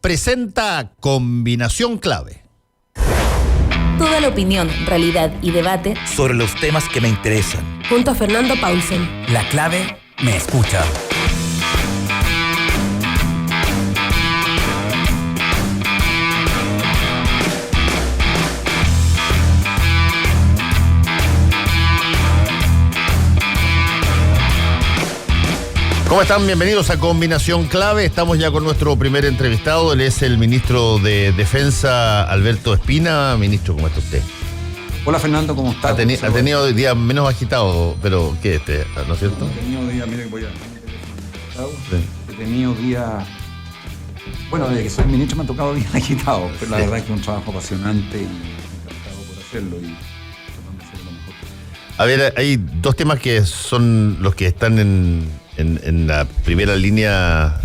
presenta Combinación Clave. Toda la opinión, realidad y debate sobre los temas que me interesan. Junto a Fernando Paulsen. La clave me escucha. ¿Cómo están? Bienvenidos a Combinación Clave. Estamos ya con nuestro primer entrevistado. Él es el ministro de Defensa, Alberto Espina. Ministro, ¿cómo está usted? Hola Fernando, ¿cómo está? Ha tenido días menos agitados, pero ¿qué? ¿No es cierto? He tenido días, mire, he tenido días, bueno, desde que soy ministro me han tocado días agitados, pero la verdad es que es un trabajo apasionante y encantado por hacerlo y tratando de hacerlo lo mejor posible. A ver, hay dos temas que son los que están en la primera línea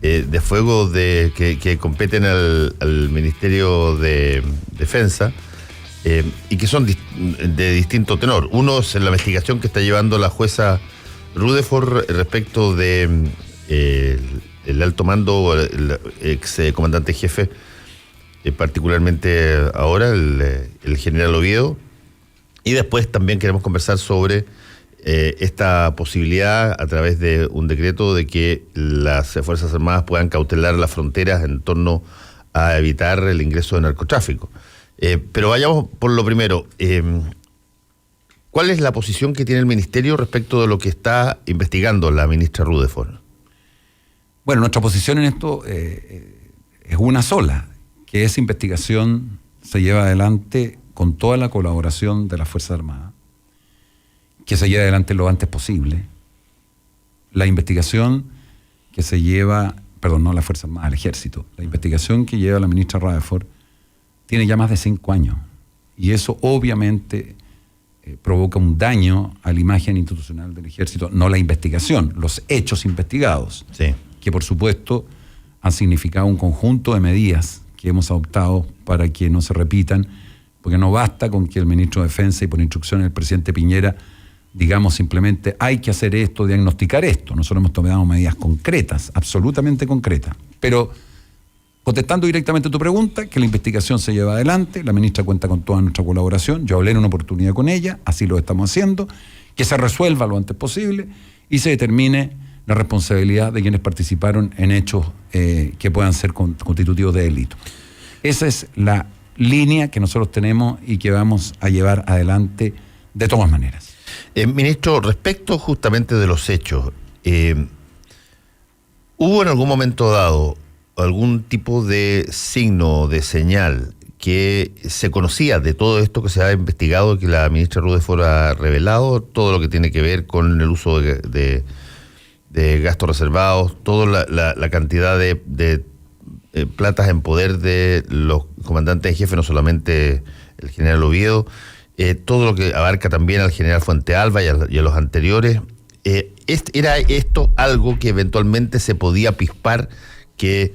de fuego que competen al Ministerio de Defensa y que son de distinto tenor. Uno es la investigación que está llevando la jueza Rutherford respecto de el alto mando, el ex comandante jefe, particularmente ahora el general Oviedo. Y después también queremos conversar sobre esta posibilidad a través de un decreto de que las Fuerzas Armadas puedan cautelar las fronteras en torno a evitar el ingreso de narcotráfico. Pero vayamos por lo primero. ¿Cuál es la posición que tiene el Ministerio respecto de lo que está investigando la ministra Rutherford? Bueno, nuestra posición en esto es una sola, que esa investigación se lleva adelante con toda la colaboración de las Fuerzas Armadas, que se lleve adelante lo antes posible. La investigación que se lleva, perdón, no la Fuerza Armada, el Ejército, la investigación que lleva la ministra Rutherford tiene ya más de 5 años y eso obviamente provoca un daño a la imagen institucional del Ejército, no la investigación, los hechos investigados, sí, que por supuesto han significado un conjunto de medidas que hemos adoptado para que no se repitan, porque no basta con que el ministro de Defensa y por instrucciones del presidente Piñera digamos simplemente hay que hacer esto, diagnosticar esto. Nosotros hemos tomado medidas concretas, absolutamente concretas. Pero contestando directamente a tu pregunta, que la investigación se lleva adelante, la ministra cuenta con toda nuestra colaboración, yo hablé en una oportunidad con ella, así lo estamos haciendo, que se resuelva lo antes posible y se determine la responsabilidad de quienes participaron en hechos que puedan ser constitutivos de delito. Esa es la línea que nosotros tenemos y que vamos a llevar adelante de todas maneras. Ministro, respecto justamente de los hechos, ¿hubo en algún momento dado algún tipo de signo, de señal que se conocía de todo esto que se ha investigado, que la ministra Rutherford ha revelado, todo lo que tiene que ver con el uso de gastos reservados, toda la cantidad de platas en poder de los comandantes en jefe, no solamente el general Oviedo, todo lo que abarca también al general Fuente Alba y a los anteriores? ¿Era esto algo que eventualmente se podía pispar, que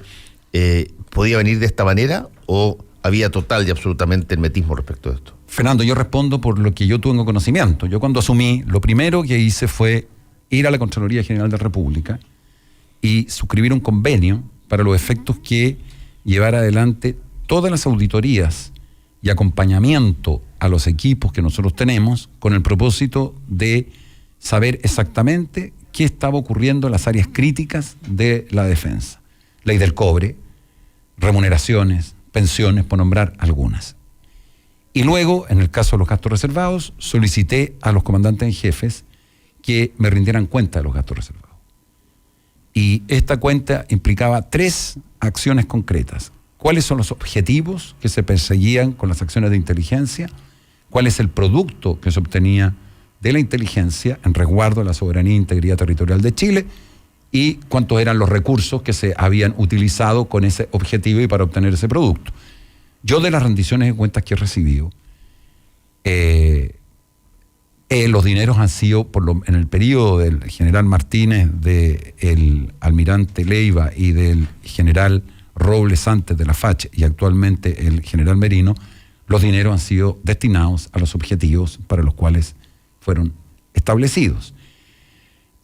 podía venir de esta manera, o había total y absolutamente hermetismo respecto a esto? Fernando, yo respondo por lo que yo tengo conocimiento. Yo cuando asumí, lo primero que hice fue ir a la Contraloría General de la República y suscribir un convenio para los efectos que llevara adelante todas las auditorías y acompañamiento a los equipos que nosotros tenemos con el propósito de saber exactamente qué estaba ocurriendo en las áreas críticas de la defensa. Ley del cobre, remuneraciones, pensiones, por nombrar algunas. Y luego, en el caso de los gastos reservados, solicité a los comandantes en jefes que me rindieran cuenta de los gastos reservados. Y esta cuenta implicaba 3 acciones concretas. ¿Cuáles son los objetivos que se perseguían con las acciones de inteligencia? ¿Cuál es el producto que se obtenía de la inteligencia en resguardo de la soberanía e integridad territorial de Chile? Y cuántos eran los recursos que se habían utilizado con ese objetivo y para obtener ese producto. Yo, de las rendiciones de cuentas que he recibido, los dineros han sido, en el periodo del general Martínez, del almirante Leiva y del general Robles antes de la FACH y actualmente el general Merino, los dineros han sido destinados a los objetivos para los cuales fueron establecidos.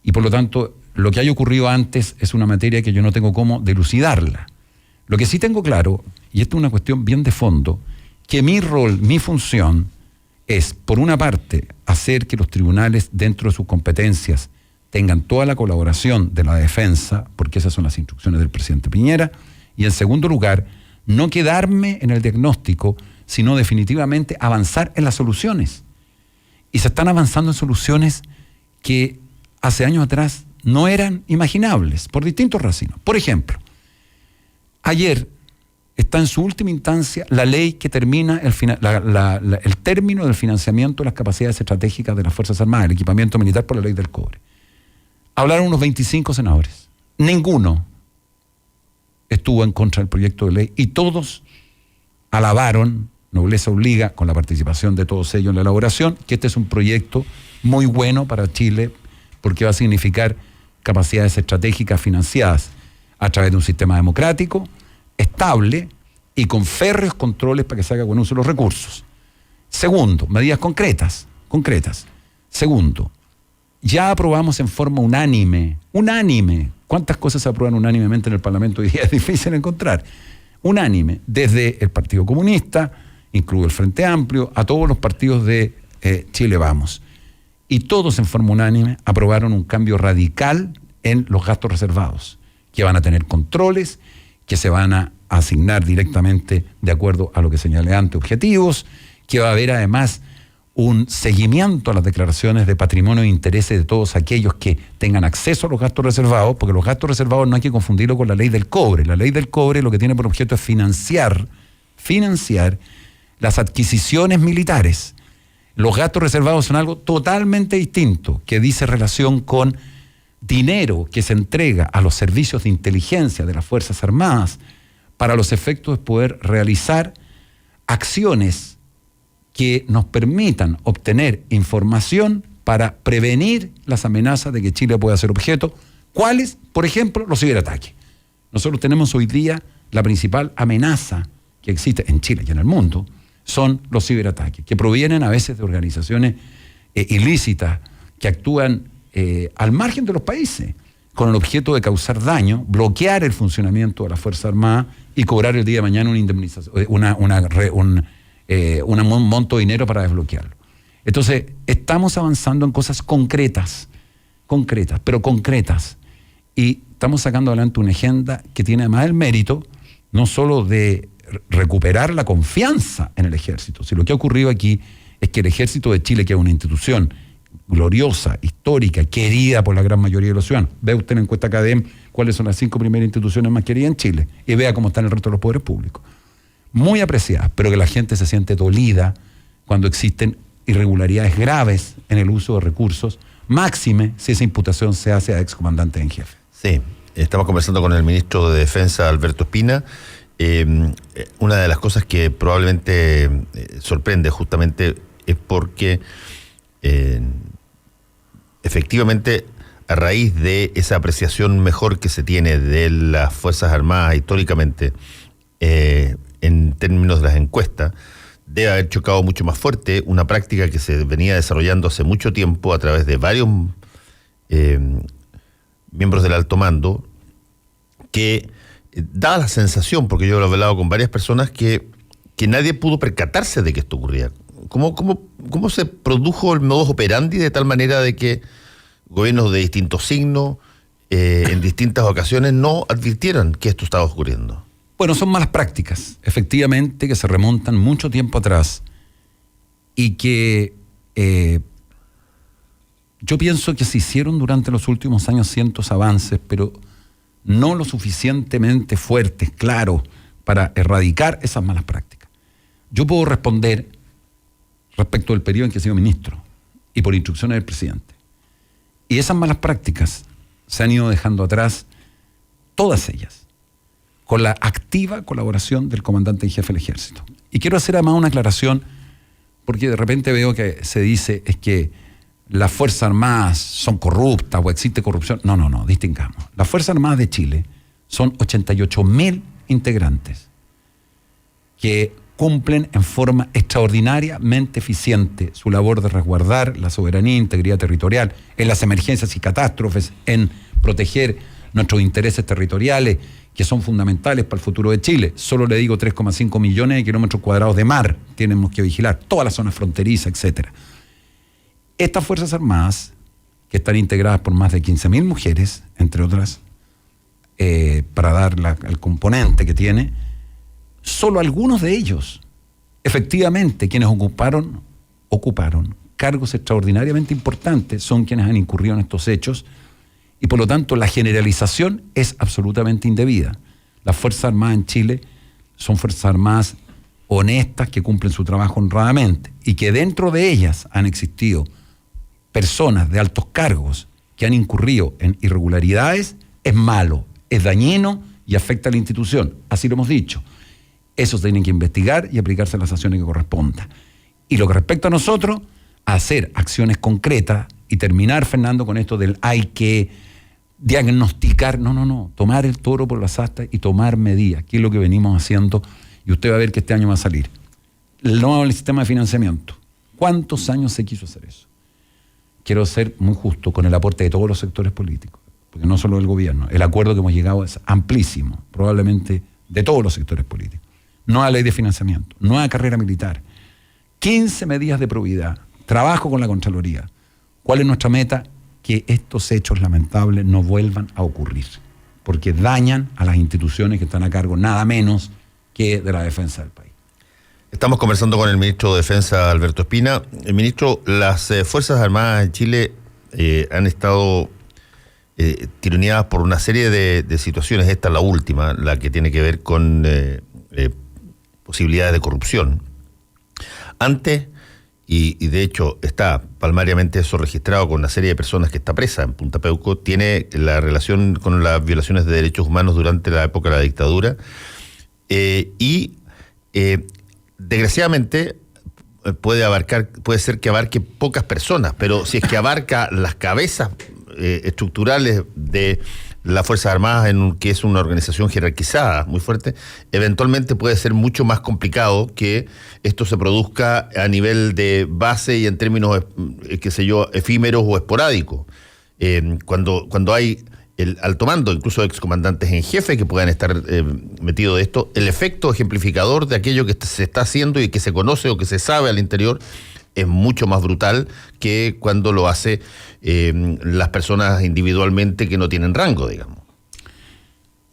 Y por lo tanto, lo que haya ocurrido antes es una materia que yo no tengo cómo dilucidarla. Lo que sí tengo claro, y esto es una cuestión bien de fondo, que mi rol, mi función, es, por una parte, hacer que los tribunales, dentro de sus competencias, tengan toda la colaboración de la defensa, porque esas son las instrucciones del presidente Piñera, y en segundo lugar, no quedarme en el diagnóstico, sino definitivamente avanzar en las soluciones. Y se están avanzando en soluciones que hace años atrás no eran imaginables, por distintos razones. Por ejemplo, ayer está en su última instancia la ley que termina el término del financiamiento de las capacidades estratégicas de las Fuerzas Armadas, el equipamiento militar por la ley del cobre. Hablaron unos 25 senadores. Ninguno estuvo en contra del proyecto de ley y todos alabaron, nobleza obliga, con la participación de todos ellos en la elaboración, que este es un proyecto muy bueno para Chile porque va a significar capacidades estratégicas financiadas a través de un sistema democrático, estable y con férreos controles para que se haga buen uso de los recursos. Segundo, medidas concretas. Segundo, ya aprobamos en forma unánime. ¿Cuántas cosas se aprueban unánimemente en el Parlamento hoy día? Es difícil encontrar. Unánime, desde el Partido Comunista, incluido el Frente Amplio, a todos los partidos de Chile Vamos. Y todos en forma unánime aprobaron un cambio radical en los gastos reservados, que van a tener controles, que se van a asignar directamente de acuerdo a lo que señalé antes, objetivos, que va a haber además un seguimiento a las declaraciones de patrimonio e intereses de todos aquellos que tengan acceso a los gastos reservados, porque los gastos reservados no hay que confundirlo con la ley del cobre. La ley del cobre lo que tiene por objeto es financiar las adquisiciones militares. Los gastos reservados son algo totalmente distinto, que dice relación con dinero que se entrega a los servicios de inteligencia de las Fuerzas Armadas para los efectos de poder realizar acciones que nos permitan obtener información para prevenir las amenazas de que Chile pueda ser objeto. ¿Cuáles? Por ejemplo, los ciberataques. Nosotros tenemos hoy día la principal amenaza que existe en Chile y en el mundo, son los ciberataques, que provienen a veces de organizaciones ilícitas que actúan al margen de los países, con el objeto de causar daño, bloquear el funcionamiento de la Fuerza Armada y cobrar el día de mañana una indemnización, un monto de dinero para desbloquearlo. Entonces, estamos avanzando en cosas concretas, y estamos sacando adelante una agenda que tiene además el mérito no solo de recuperar la confianza en el ejército. Si lo que ha ocurrido aquí es que el ejército de Chile, que es una institución gloriosa, histórica, querida por la gran mayoría de los ciudadanos, ve usted en la encuesta CADEM cuáles son las 5 primeras instituciones más queridas en Chile y vea cómo están el resto de los poderes públicos. Muy apreciadas, pero que la gente se siente dolida cuando existen irregularidades graves en el uso de recursos, máxime si esa imputación se hace a excomandantes en jefe. Sí, estamos conversando con el ministro de Defensa, Alberto Espina. Una de las cosas que probablemente sorprende justamente es porque efectivamente a raíz de esa apreciación mejor que se tiene de las Fuerzas Armadas históricamente en términos de las encuestas, debe haber chocado mucho más fuerte una práctica que se venía desarrollando hace mucho tiempo a través de varios miembros del alto mando, que da la sensación, porque yo lo he hablado con varias personas, que nadie pudo percatarse de que esto ocurría. ¿Cómo se produjo el modus operandi de tal manera de que gobiernos de distintos signos en distintas ocasiones no advirtieran que esto estaba ocurriendo? Bueno, son malas prácticas, efectivamente, que se remontan mucho tiempo atrás y que yo pienso que se hicieron durante los últimos años ciertos avances, pero no lo suficientemente fuertes, claros, para erradicar esas malas prácticas. Yo puedo responder respecto del periodo en que he sido ministro y por instrucciones del presidente. Y esas malas prácticas se han ido dejando atrás, todas ellas, con la activa colaboración del comandante en jefe del ejército. Y quiero hacer además una aclaración, porque de repente veo que se dice es que las Fuerzas Armadas son corruptas o existe corrupción. No, distingamos. Las Fuerzas Armadas de Chile son 88.000 integrantes que cumplen en forma extraordinariamente eficiente su labor de resguardar la soberanía e integridad territorial en las emergencias y catástrofes, en proteger nuestros intereses territoriales, que son fundamentales para el futuro de Chile. Solo le digo 3,5 millones de kilómetros cuadrados de mar tenemos que vigilar, todas las zonas fronterizas, etcétera. Estas Fuerzas Armadas, que están integradas por más de 15.000 mujeres, entre otras, para dar el componente que tiene, solo algunos de ellos, efectivamente, quienes ocuparon cargos extraordinariamente importantes, son quienes han incurrido en estos hechos, y por lo tanto la generalización es absolutamente indebida. Las Fuerzas Armadas en Chile son Fuerzas Armadas honestas que cumplen su trabajo honradamente, y que dentro de ellas han existido personas de altos cargos que han incurrido en irregularidades, es malo, es dañino y afecta a la institución. Así lo hemos dicho. Esos tienen que investigar y aplicarse las sanciones que correspondan. Y lo que respecta a nosotros, hacer acciones concretas y terminar, Fernando, con esto del hay que diagnosticar. No. Tomar el toro por las astas y tomar medidas, que es lo que venimos haciendo, y usted va a ver que este año va a salir. El nuevo sistema de financiamiento. ¿Cuántos años se quiso hacer eso? Quiero ser muy justo con el aporte de todos los sectores políticos, porque no solo del gobierno. El acuerdo que hemos llegado es amplísimo, probablemente de todos los sectores políticos. Nueva ley de financiamiento, nueva carrera militar, 15 medidas de probidad, trabajo con la Contraloría. ¿Cuál es nuestra meta? Que estos hechos lamentables no vuelvan a ocurrir, porque dañan a las instituciones que están a cargo nada menos que de la defensa del país. Estamos conversando con el ministro de Defensa, Alberto Espina. El ministro, las Fuerzas Armadas en Chile han estado tironeadas por una serie de situaciones. Esta es la última, la que tiene que ver con posibilidades de corrupción. Antes, y de hecho está palmariamente eso registrado con una serie de personas que está presa en Punta Peuco, tiene la relación con las violaciones de derechos humanos durante la época de la dictadura, desgraciadamente puede ser que abarque pocas personas, pero si es que abarca las cabezas estructurales de las Fuerzas Armadas, que es una organización jerarquizada muy fuerte, eventualmente puede ser mucho más complicado que esto se produzca a nivel de base y en términos, efímeros o esporádicos. Cuando hay el alto mando, incluso excomandantes en jefe que puedan estar metidos de esto, el efecto ejemplificador de aquello que se está haciendo y que se conoce o que se sabe al interior es mucho más brutal que cuando lo hace las personas individualmente que no tienen rango, digamos.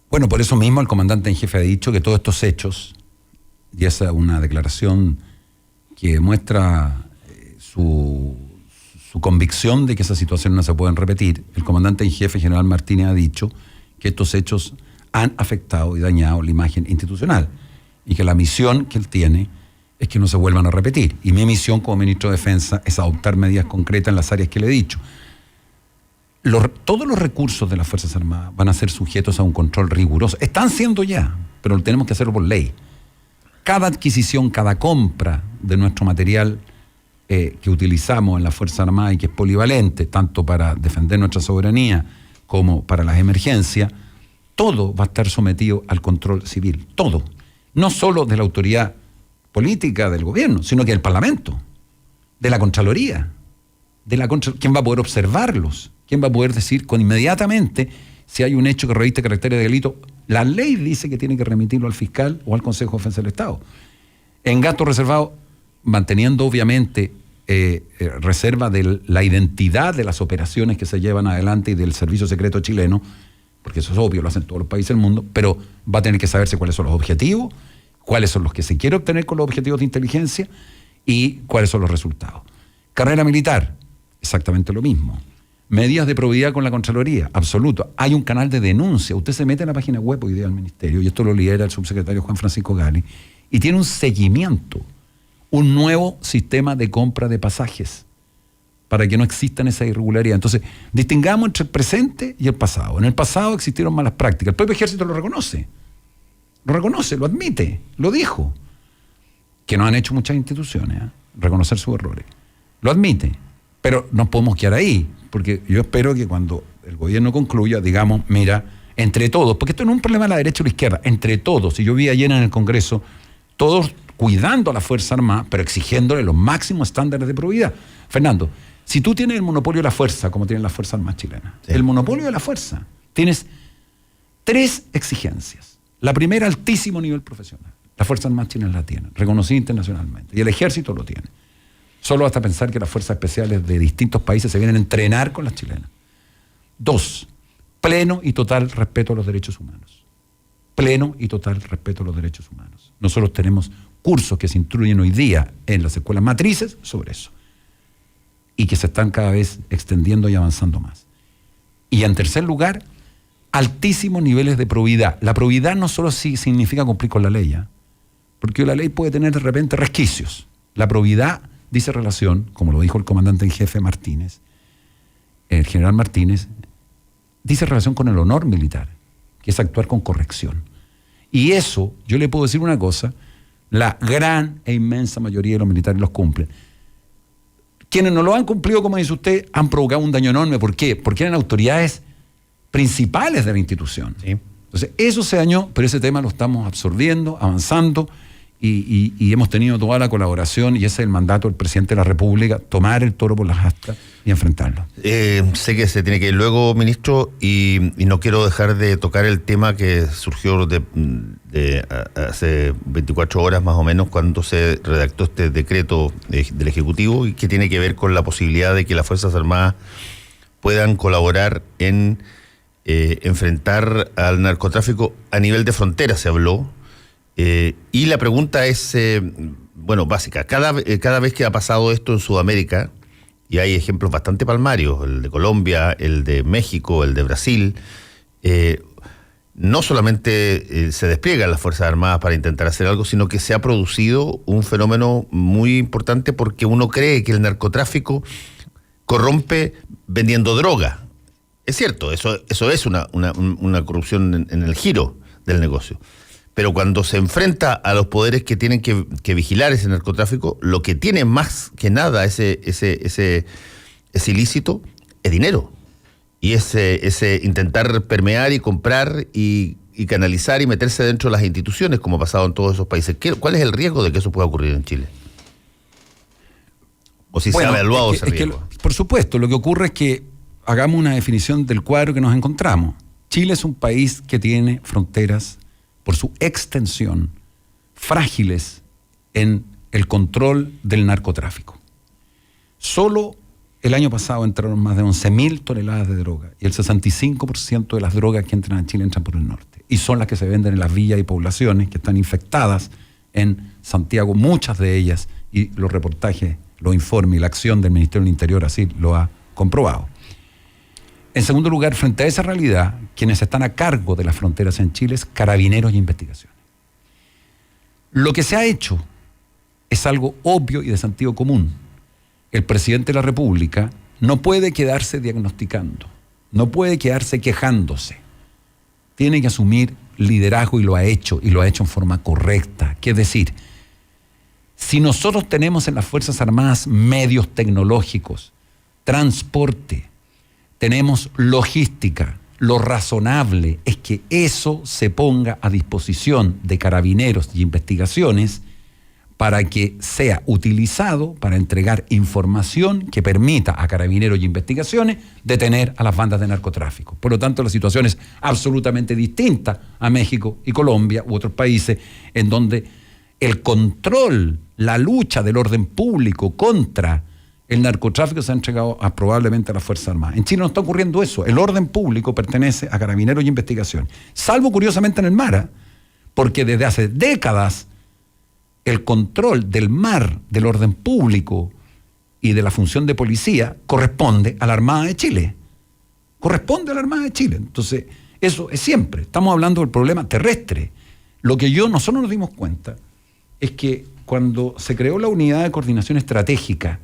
Bueno, por eso mismo el comandante en jefe ha dicho que todos estos hechos, y esa es una declaración que muestra su convicción de que esas situaciones no se pueden repetir, el comandante en jefe, general Martínez, ha dicho que estos hechos han afectado y dañado la imagen institucional y que la misión que él tiene es que no se vuelvan a repetir. Y mi misión como ministro de Defensa es adoptar medidas concretas en las áreas que le he dicho. Todos los recursos de las Fuerzas Armadas van a ser sujetos a un control riguroso. Están siendo ya, pero tenemos que hacerlo por ley. Cada adquisición, cada compra de nuestro material que utilizamos en la Fuerza Armada y que es polivalente, tanto para defender nuestra soberanía como para las emergencias, todo va a estar sometido al control civil. Todo. No solo de la autoridad política del gobierno, sino que del Parlamento, de la Contraloría, ¿quién va a poder observarlos? ¿Quién va a poder decir inmediatamente si hay un hecho que reviste carácter de delito? La ley dice que tiene que remitirlo al fiscal o al Consejo de Defensa del Estado. En gasto reservado, manteniendo obviamente reserva de la identidad de las operaciones que se llevan adelante y del servicio secreto chileno, porque eso es obvio, lo hacen todos los países del mundo, pero va a tener que saberse cuáles son los objetivos, cuáles son los que se quiere obtener con los objetivos de inteligencia y cuáles son los resultados. Carrera militar, exactamente lo mismo. Medidas de probidad con la Contraloría, absoluto. Hay un canal de denuncia. Usted se mete en la página web hoy día del Ministerio, y esto lo lidera el subsecretario Juan Francisco Gali, y tiene un seguimiento, un nuevo sistema de compra de pasajes para que no existan esas irregularidades. Entonces, distingamos entre el presente y el pasado. En el pasado existieron malas prácticas. El propio ejército lo reconoce, lo admite, lo dijo. Que no han hecho muchas instituciones, reconocer sus errores. Lo admite, pero no podemos quedar ahí, porque yo espero que cuando el gobierno concluya, digamos, mira, entre todos, porque esto no es un problema de la derecha o la izquierda, entre todos, y yo vi ayer en el Congreso, todos cuidando a la Fuerza Armada, pero exigiéndole los máximos estándares de probidad. Fernando, si tú tienes el monopolio de la fuerza, como tienen las Fuerzas Armadas chilenas, sí, el monopolio de la fuerza, tienes 3 exigencias. La primera, altísimo nivel profesional. Las Fuerzas Armadas chilenas la tienen, reconocida internacionalmente. Y el Ejército lo tiene. Solo hasta pensar que las fuerzas especiales de distintos países se vienen a entrenar con las chilenas. 2, pleno y total respeto a los derechos humanos. Pleno y total respeto a los derechos humanos. Nosotros tenemos cursos que se instruyen hoy día en las escuelas matrices sobre eso. Y que se están cada vez extendiendo y avanzando más. Y en tercer lugar, altísimos niveles de probidad. La probidad no solo significa cumplir con la ley, ¿eh? Porque la ley puede tener de repente resquicios. La probidad dice relación, como lo dijo el comandante en jefe Martínez, el general Martínez, dice relación con el honor militar, que es actuar con corrección. Y eso, yo le puedo decir una cosa, la gran e inmensa mayoría de los militares los cumplen. Quienes no lo han cumplido, como dice usted, han provocado un daño enorme. ¿Por qué? Porque eran autoridades principales de la institución. Sí. Entonces, eso se dañó, pero ese tema lo estamos absorbiendo, avanzando, y hemos tenido toda la colaboración, y ese es el mandato del presidente de la República, tomar el toro por las astas y enfrentarlo. Sé que se tiene que ir luego, ministro, y no quiero dejar de tocar el tema que surgió hace 24 horas más o menos, cuando se redactó este decreto del Ejecutivo, y que tiene que ver con la posibilidad de que las Fuerzas Armadas puedan colaborar en enfrentar al narcotráfico a nivel de frontera, se habló. Y la pregunta es, básica. Cada vez que ha pasado esto en Sudamérica, y hay ejemplos bastante palmarios, el de Colombia, el de México, el de Brasil, no solamente se despliegan las Fuerzas Armadas para intentar hacer algo, sino que se ha producido un fenómeno muy importante, porque uno cree que el narcotráfico corrompe vendiendo droga. Es cierto, eso es una corrupción en el giro del negocio. Pero cuando se enfrenta a los poderes que tienen que vigilar ese narcotráfico, lo que tiene más que nada ese ilícito es dinero. Y ese intentar permear y comprar y canalizar y meterse dentro de las instituciones, como ha pasado en todos esos países. ¿Cuál es el riesgo de que eso pueda ocurrir en Chile? ¿O si se ha evaluado ese riesgo? Por supuesto, lo que ocurre es que hagamos una definición del cuadro que nos encontramos. Chile es un país que tiene fronteras, por su extensión, frágiles en el control del narcotráfico. Solo el año pasado entraron más de 11.000 toneladas de droga, y el 65% de las drogas que entran a Chile entran por el norte, y son las que se venden en las villas y poblaciones que están infectadas en Santiago, muchas de ellas, y los reportajes, los informes y la acción del Ministerio del Interior así lo ha comprobado. En segundo lugar, frente a esa realidad, quienes están a cargo de las fronteras en Chile es Carabineros y Investigaciones. Lo que se ha hecho es algo obvio y de sentido común. El presidente de la República no puede quedarse diagnosticando, no puede quedarse quejándose. Tiene que asumir liderazgo, y lo ha hecho en forma correcta. Que es decir, si nosotros tenemos en las Fuerzas Armadas medios tecnológicos, transporte, tenemos logística, lo razonable es que eso se ponga a disposición de Carabineros y Investigaciones para que sea utilizado para entregar información que permita a Carabineros y Investigaciones detener a las bandas de narcotráfico. Por lo tanto, la situación es absolutamente distinta a México y Colombia u otros países en donde el control, la lucha del orden público contra el narcotráfico se ha entregado probablemente a las Fuerzas Armadas. En Chile no está ocurriendo eso. El orden público pertenece a Carabineros y Investigación. Salvo curiosamente en el mar, porque desde hace décadas el control del mar, del orden público y de la función de policía corresponde a la Armada de Chile. Corresponde a la Armada de Chile. Entonces, eso es siempre. Estamos hablando del problema terrestre. Lo que nosotros nos dimos cuenta es que cuando se creó la Unidad de Coordinación Estratégica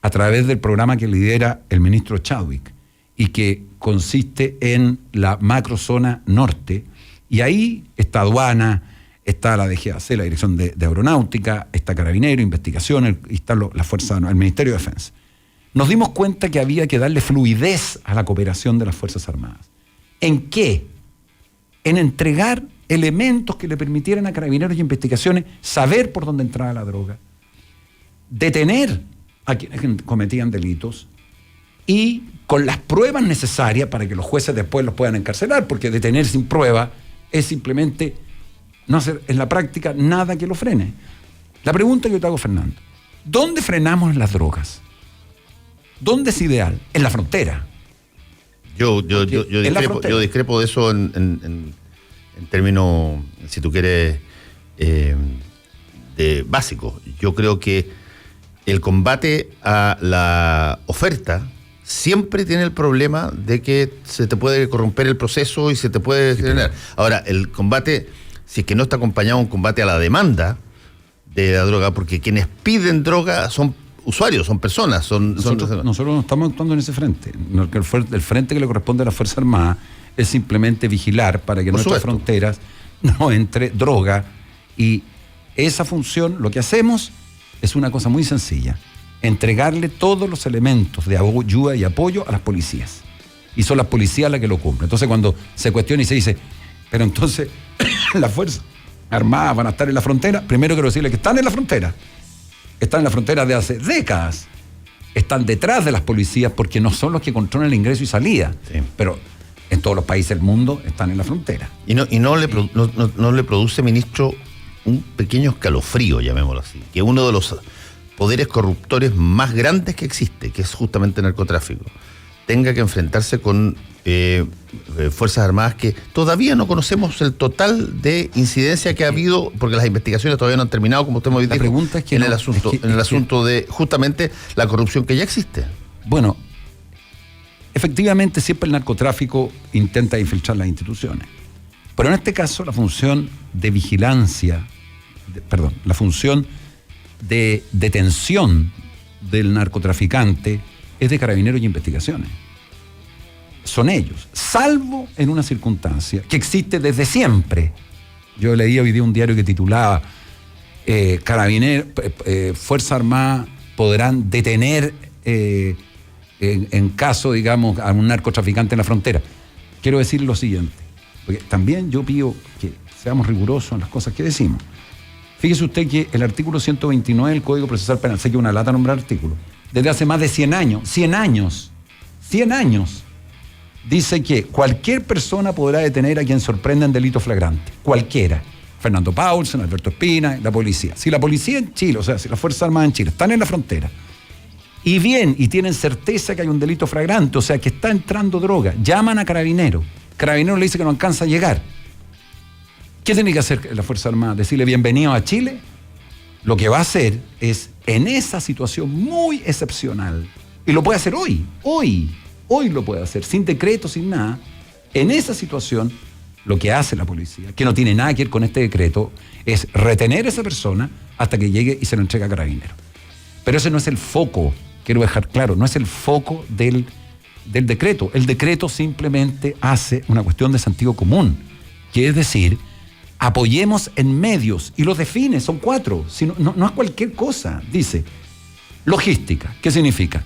a través del programa que lidera el ministro Chadwick y que consiste en la macrozona norte, y ahí está aduana, está la DGAC, la Dirección de Aeronáutica, está Carabinero, Investigación, y está la Fuerza, el Ministerio de Defensa. Nos dimos cuenta que había que darle fluidez a la cooperación de las Fuerzas Armadas. ¿En qué? En entregar elementos que le permitieran a Carabineros y Investigaciones saber por dónde entraba la droga, detener a quienes cometían delitos, y con las pruebas necesarias para que los jueces después los puedan encarcelar, porque detener sin prueba es simplemente no hacer en la práctica nada que lo frene. La pregunta que yo te hago, Fernando, ¿dónde frenamos las drogas? ¿Dónde es ideal? En la frontera. Yo discrepo de eso en términos, si tú quieres, de básico. Yo creo que el combate a la oferta siempre tiene el problema de que se te puede corromper el proceso y se te puede generar. Ahora, el combate, si es que no está acompañado de un combate a la demanda de la droga, porque quienes piden droga son usuarios, son personas. Nosotros no estamos actuando en ese frente. El frente que le corresponde a la Fuerza Armada es simplemente vigilar para que en nuestras fronteras no entre droga, y esa función, lo que hacemos es una cosa muy sencilla: entregarle todos los elementos de ayuda y apoyo a las policías. Y son las policías las que lo cumplen. Entonces, cuando se cuestiona y se dice, pero entonces las Fuerzas Armadas van a estar en la frontera, primero quiero decirle que están en la frontera. Están en la frontera de hace décadas. Están detrás de las policías porque no son los que controlan el ingreso y salida. Sí. Pero en todos los países del mundo están en la frontera. Y no le produce, ministro, un pequeño escalofrío, llamémoslo así, que uno de los poderes corruptores más grandes que existe, que es justamente el narcotráfico, tenga que enfrentarse con Fuerzas Armadas que todavía no conocemos el total de incidencia que ha habido, porque las investigaciones todavía no han terminado, como usted me dijo, la pregunta es que en el asunto de justamente la corrupción que ya existe. Bueno, efectivamente siempre el narcotráfico intenta infiltrar las instituciones, pero en este caso la función de vigilancia, la función de detención del narcotraficante es de Carabineros y Investigaciones. Son ellos, salvo en una circunstancia que existe desde siempre. Yo leí hoy día un diario que titulaba Fuerza Armada podrán detener en caso, digamos, a un narcotraficante en la frontera. Quiero decir lo siguiente, porque también yo pido que seamos rigurosos en las cosas que decimos. Fíjese usted que el artículo 129 del Código Procesal Penal, sé que es una lata nombrar artículo, desde hace más de 100 años, dice que cualquier persona podrá detener a quien sorprenda en delito flagrante. Cualquiera. Fernando Paulsen, Alberto Espina, la policía. Si la policía en Chile, o sea, si las Fuerzas Armadas en Chile están en la frontera y tienen certeza que hay un delito flagrante, o sea, que está entrando droga, llaman a Carabineros. Carabineros le dice que no alcanza a llegar. ¿Qué tiene que hacer la Fuerza Armada? ¿Decirle bienvenido a Chile? Lo que va a hacer es, en esa situación muy excepcional, y lo puede hacer hoy lo puede hacer, sin decreto, sin nada, en esa situación, lo que hace la policía, que no tiene nada que ver con este decreto, es retener a esa persona hasta que llegue y se lo entregue a Carabineros. Pero ese no es el foco, quiero dejar claro, no es el foco del decreto. El decreto simplemente hace una cuestión de sentido común, que es decir, apoyemos en medios, y los define, son 4, no es cualquier cosa. Dice, logística, ¿qué significa?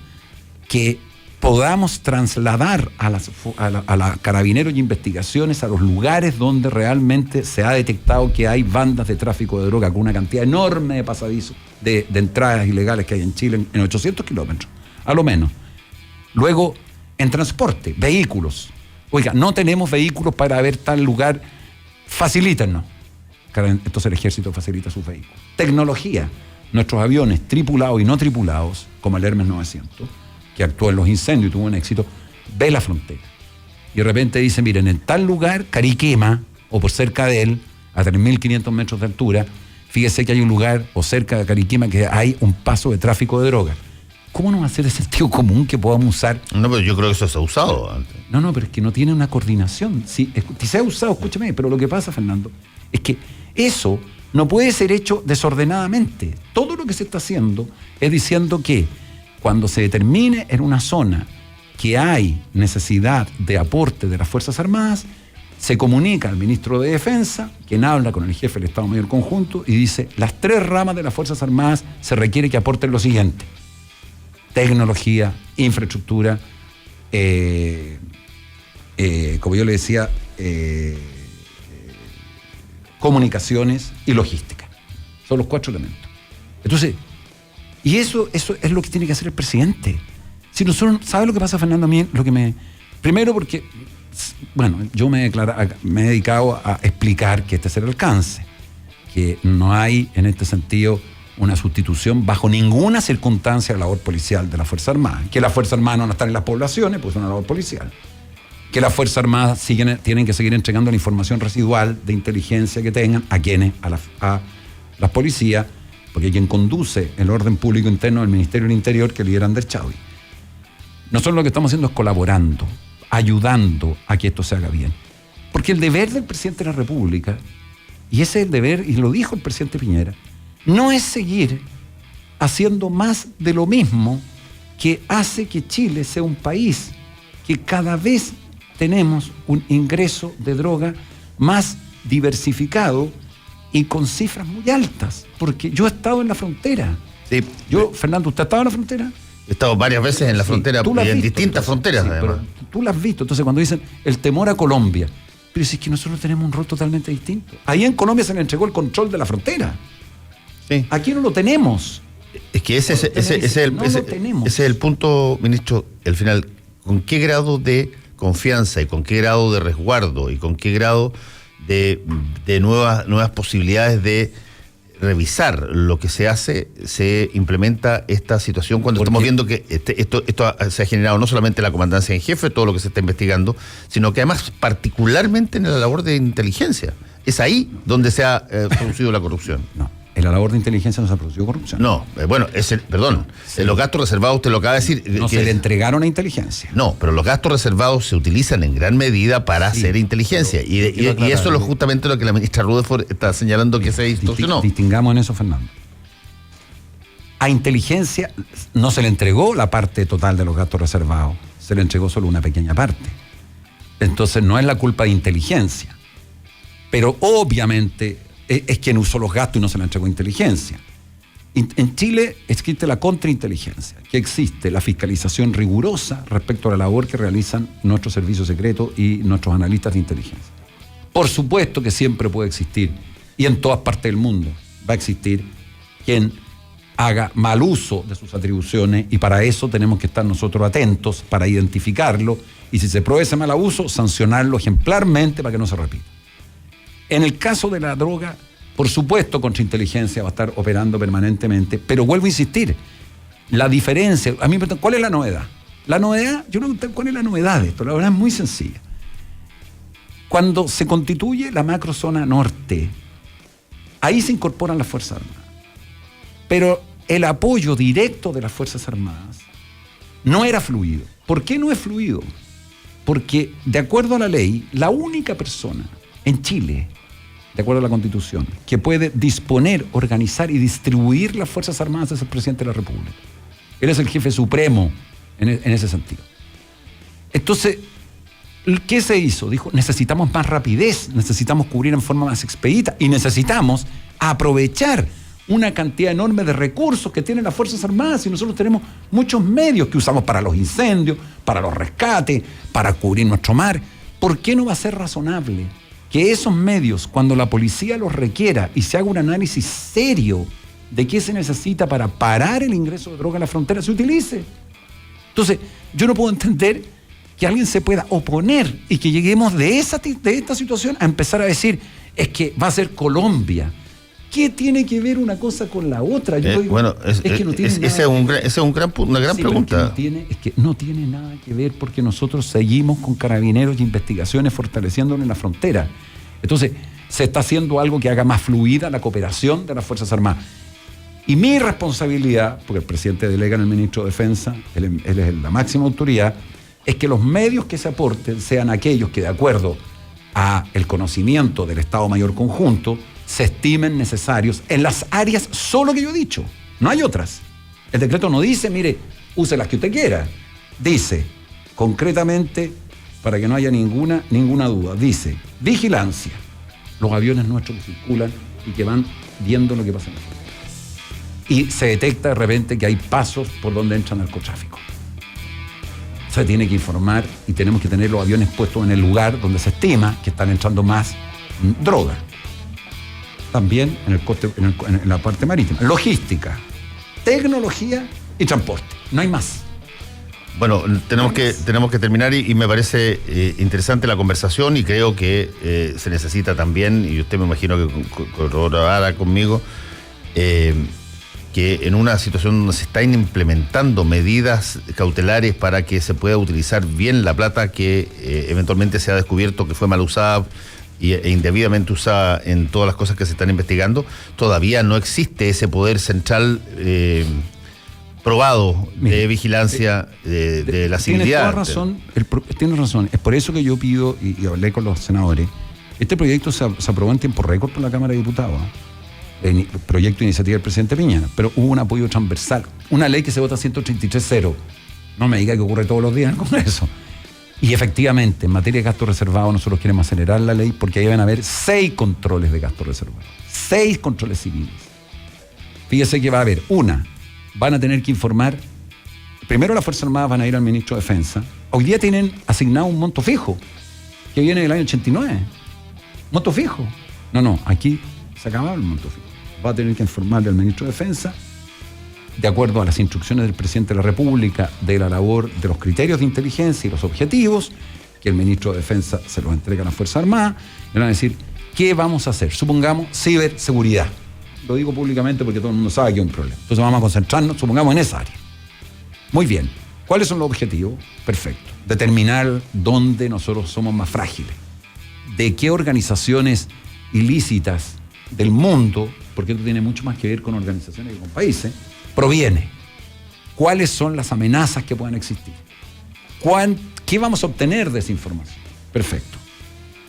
Que podamos trasladar a la Carabineros y Investigaciones a los lugares donde realmente se ha detectado que hay bandas de tráfico de droga, con una cantidad enorme de pasadizos, de entradas ilegales que hay en Chile en 800 kilómetros, a lo menos. Luego, en transporte, vehículos. Oiga, no tenemos vehículos para ver tal lugar, facilítennos. Entonces el ejército facilita sus vehículos. Tecnología. Nuestros aviones tripulados y no tripulados, como el Hermes 900, que actuó en los incendios y tuvo un éxito, ve la frontera. Y de repente dice, miren, en tal lugar, Cariquema, o por cerca de él, a 3.500 metros de altura, fíjese que hay un lugar, o cerca de Cariquema, que hay un paso de tráfico de droga. ¿Cómo no va a ser de sentido común que podamos usar? No, pero yo creo que eso se ha usado antes. No, pero es que no tiene una coordinación. Si se ha usado, escúchame, pero lo que pasa, Fernando, es que eso no puede ser hecho desordenadamente. Todo lo que se está haciendo es diciendo que cuando se determine en una zona que hay necesidad de aporte de las Fuerzas Armadas, se comunica al ministro de Defensa, quien habla con el jefe del Estado Mayor Conjunto y dice, las 3 ramas de las Fuerzas Armadas se requiere que aporten lo siguiente: tecnología, infraestructura, como yo le decía, comunicaciones y logística. Son los 4 elementos. Entonces, y eso es lo que tiene que hacer el presidente. Si nosotros, ¿sabe lo que pasa, Fernando? A mí, primero porque, bueno, yo me he dedicado a explicar que este es el alcance, que no hay en este sentido una sustitución bajo ninguna circunstancia de la labor policial de la Fuerza Armada. Que las Fuerzas Armadas no están en las poblaciones, pues es una labor policial. Que las Fuerzas Armadas tienen que seguir entregando la información residual de inteligencia que tengan a quienes, a las policías, porque quien conduce el orden público interno del Ministerio del Interior, que lideran del Chavi. Nosotros lo que estamos haciendo es colaborando, ayudando a que esto se haga bien. Porque el deber del presidente de la República, y ese es el deber, y lo dijo el presidente Piñera, no es seguir haciendo más de lo mismo que hace que Chile sea un país que cada vez tenemos un ingreso de droga más diversificado y con cifras muy altas. Porque yo he estado en la frontera. Sí. Fernando, ¿usted ha estado en la frontera? He estado varias veces en la frontera y en distintas fronteras, sí, además. Pero tú la has visto. Entonces, cuando dicen el temor a Colombia, pero si es que nosotros tenemos un rol totalmente distinto. Ahí en Colombia se le entregó el control de la frontera. Sí. Aquí no lo tenemos. Es que ese es el punto, ministro, al final, ¿con qué grado de confianza y con qué grado de resguardo y con qué grado de nuevas posibilidades de revisar lo que se hace, se implementa esta situación cuando estamos viendo que esto se ha generado no solamente la comandancia en jefe, todo lo que se está investigando, sino que además particularmente en la labor de inteligencia? Es ahí donde se ha producido la corrupción. No, en la labor de inteligencia no se ha producido corrupción. No, bueno, los gastos reservados, usted lo acaba de decir. No se le entregaron a inteligencia. No, pero los gastos reservados se utilizan en gran medida para hacer inteligencia. Y eso es justamente lo que la ministra Rutherford está señalando que se distorsionó. Distingamos en eso, Fernando. A inteligencia no se le entregó la parte total de los gastos reservados, se le entregó solo una pequeña parte. Entonces no es la culpa de inteligencia. Pero obviamente es quien usó los gastos y no se le entregó inteligencia. En Chile existe la contrainteligencia, que existe la fiscalización rigurosa respecto a la labor que realizan nuestros servicios secretos y nuestros analistas de inteligencia. Por supuesto que siempre puede existir, y en todas partes del mundo va a existir quien haga mal uso de sus atribuciones, y para eso tenemos que estar nosotros atentos para identificarlo, y si se prueba ese mal abuso, sancionarlo ejemplarmente para que no se repita. En el caso de la droga, por supuesto, contrainteligencia va a estar operando permanentemente, pero vuelvo a insistir, la diferencia, a mí me preguntan, ¿cuál es la novedad? La novedad, yo no pregunté cuál es la novedad de esto, la verdad es muy sencilla. Cuando se constituye la macrozona norte, ahí se incorporan las Fuerzas Armadas. Pero el apoyo directo de las Fuerzas Armadas no era fluido. ¿Por qué no es fluido? Porque, de acuerdo a la ley, la única persona en Chile, de acuerdo a la Constitución, que puede disponer, organizar y distribuir las Fuerzas Armadas es el presidente de la República. Él es el jefe supremo en ese sentido. Entonces, ¿qué se hizo? Dijo, necesitamos más rapidez, necesitamos cubrir en forma más expedita y necesitamos aprovechar una cantidad enorme de recursos que tienen las Fuerzas Armadas, y nosotros tenemos muchos medios que usamos para los incendios, para los rescates, para cubrir nuestro mar. ¿Por qué no va a ser razonable que esos medios, cuando la policía los requiera y se haga un análisis serio de qué se necesita para parar el ingreso de droga a la frontera, se utilice? Entonces, yo no puedo entender que alguien se pueda oponer y que lleguemos de esta situación a empezar a decir, es que va a ser Colombia. ¿Qué tiene que ver una cosa con la otra? Yo digo, bueno, que no tiene esa es una gran pregunta. Es que no tiene nada que ver, porque nosotros seguimos con carabineros y investigaciones fortaleciéndonos en la frontera. Entonces, se está haciendo algo que haga más fluida la cooperación de las Fuerzas Armadas. Y mi responsabilidad, porque el presidente delega en el ministro de Defensa, él es la máxima autoridad, es que los medios que se aporten sean aquellos que, de acuerdo a el conocimiento del Estado Mayor Conjunto, se estimen necesarios en las áreas solo que yo he dicho. No hay otras. El decreto no dice, mire, use las que usted quiera. Dice, concretamente, para que no haya ninguna duda, dice, vigilancia. Los aviones nuestros que circulan y que van viendo lo que pasa en la frontera. Y se detecta de repente que hay pasos por donde entra narcotráfico. Se tiene que informar y tenemos que tener los aviones puestos en el lugar donde se estima que están entrando más droga. También en la parte marítima. Logística, tecnología y transporte. No hay más. Bueno, tenemos que terminar y me parece interesante la conversación y creo que se necesita también, y usted me imagino que corroborará conmigo, que en una situación donde se están implementando medidas cautelares para que se pueda utilizar bien la plata que eventualmente se ha descubierto que fue mal usada e indebidamente usada en todas las cosas que se están investigando, todavía no existe ese poder central probado de vigilancia de la seguridad. Tiene razón. Es por eso que yo pido, y hablé con los senadores, este proyecto se aprobó en tiempo récord por la Cámara de Diputados, el proyecto de iniciativa del presidente Piñera, pero hubo un apoyo transversal. Una ley que se vota 133-0. No me diga que ocurre todos los días en el Congreso. Y efectivamente, en materia de gasto reservado, nosotros queremos acelerar la ley porque ahí van a haber 6 controles de gasto reservado. 6 controles civiles. Fíjese que va a haber van a tener que informar, primero las Fuerzas Armadas van a ir al ministro de Defensa. Hoy día tienen asignado un monto fijo, que viene del año 89. Monto fijo. No, aquí se acababa el monto fijo. Va a tener que informarle al ministro de Defensa, de acuerdo a las instrucciones del presidente de la República, de la labor de los criterios de inteligencia y los objetivos, que el ministro de Defensa se los entrega a las Fuerzas Armadas, y van a decir, ¿qué vamos a hacer? Supongamos ciberseguridad. Lo digo públicamente porque todo el mundo sabe que es un problema. Entonces vamos a concentrarnos, supongamos, en esa área. Muy bien. ¿Cuáles son los objetivos? Perfecto. Determinar dónde nosotros somos más frágiles. De qué organizaciones ilícitas del mundo, porque esto tiene mucho más que ver con organizaciones que con países, proviene. ¿Cuáles son las amenazas que puedan existir? ¿Qué vamos a obtener de esa información? Perfecto.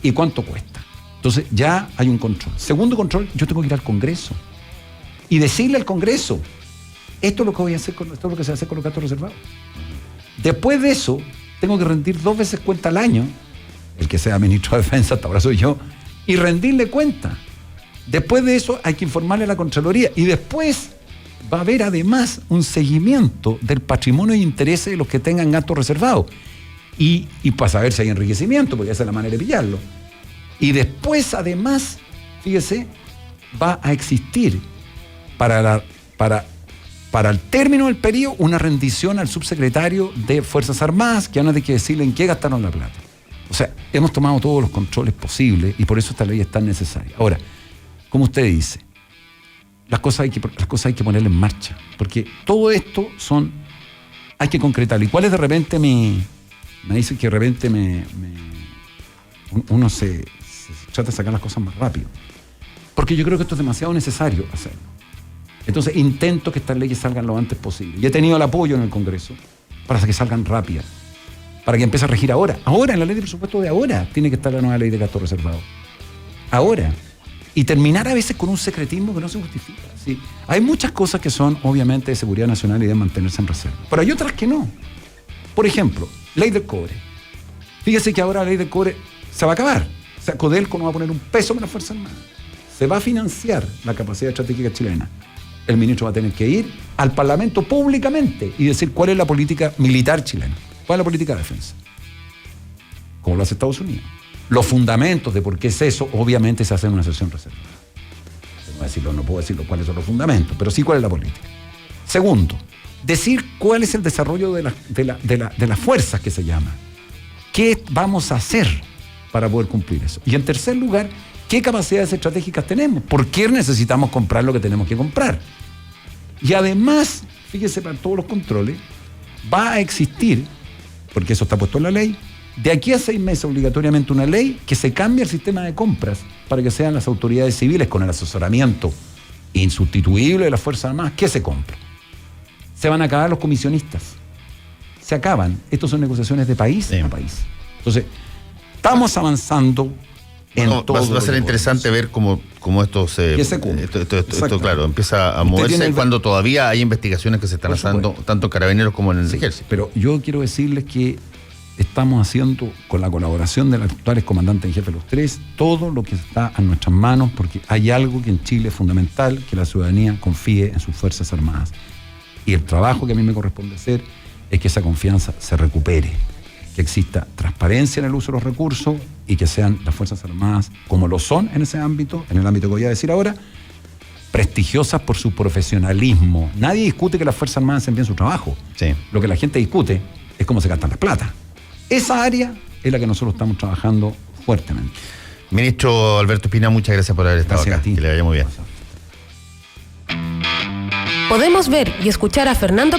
¿Y cuánto cuesta? Entonces ya hay un control. Segundo control, yo tengo que ir al Congreso y decirle al Congreso, esto es lo que voy a hacer esto es lo que se hace con los gastos reservados. Después de eso, tengo que rendir 2 veces cuenta al año, el que sea ministro de Defensa, hasta ahora soy yo, y rendirle cuenta. Después de eso hay que informarle a la Contraloría y después va a haber además un seguimiento del patrimonio e intereses de los que tengan gastos reservados y para saber si hay enriquecimiento, porque esa es la manera de pillarlo. Y después, además, fíjese, va a existir para el término del periodo una rendición al subsecretario de Fuerzas Armadas que van a tener que decirle en qué gastaron la plata. O sea, hemos tomado todos los controles posibles y por eso esta ley es tan necesaria. Ahora, como usted dice, las cosas hay que ponerlas en marcha, porque todo esto hay que concretarlo. ¿Y cuál es de repente me dice que de repente uno se trata de sacar las cosas más rápido? Porque yo creo que esto es demasiado necesario hacerlo. Entonces intento que estas leyes salgan lo antes posible. Y he tenido el apoyo en el Congreso para que salgan rápidas, para que empiece a regir ahora. Ahora, en la ley de presupuesto de ahora, tiene que estar la nueva ley de gasto reservado. Ahora. Y terminar a veces con un secretismo que no se justifica. ¿Sí? Hay muchas cosas que son, obviamente, de seguridad nacional y de mantenerse en reserva. Pero hay otras que no. Por ejemplo, ley del cobre. Fíjese que ahora la ley del cobre se va a acabar. O sea, Codelco no va a poner un peso en las Fuerzas Armadas. Se va a financiar la capacidad estratégica chilena. El ministro va a tener que ir al Parlamento públicamente y decir cuál es la política militar chilena. ¿Cuál es la política de defensa? Como lo hace Estados Unidos. Los fundamentos de por qué es eso, obviamente se hacen en una sesión reservada. No puedo decirlo cuáles son los fundamentos, pero sí cuál es la política. Segundo, decir cuál es el desarrollo de las fuerzas que se llama. ¿Qué vamos a hacer para poder cumplir eso? Y en tercer lugar, ¿qué capacidades estratégicas tenemos? ¿Por qué necesitamos comprar lo que tenemos que comprar? Y además, fíjese, para todos los controles, va a existir, porque eso está puesto en la ley, de aquí a 6 meses obligatoriamente una ley que se cambie el sistema de compras para que sean las autoridades civiles con el asesoramiento insustituible de las Fuerzas Armadas que se compra. Se van a acabar los comisionistas. Se acaban. Estas son negociaciones de país a país. Entonces, estamos avanzando en todo. Va a ser interesante ver cómo esto esto, claro, empieza a moverse cuando todavía hay investigaciones que se están haciendo, tanto carabineros como en el ejército. Pero yo quiero decirles que estamos haciendo, con la colaboración de los actuales comandantes en jefe de los 3, todo lo que está a nuestras manos, porque hay algo que en Chile es fundamental, que la ciudadanía confíe en sus Fuerzas Armadas. Y el trabajo que a mí me corresponde hacer es que esa confianza se recupere, que exista transparencia en el uso de los recursos y que sean las Fuerzas Armadas, como lo son en ese ámbito, en el ámbito que voy a decir ahora, prestigiosas por su profesionalismo. Nadie discute que las Fuerzas Armadas hacen bien su trabajo. Sí. Lo que la gente discute es cómo se gastan las plata. Esa área es la que nosotros estamos trabajando fuertemente. Ministro Alberto Espina, muchas gracias por haber estado Gracias acá. a ti. Que le vaya muy bien. Podemos ver y escuchar a Fernando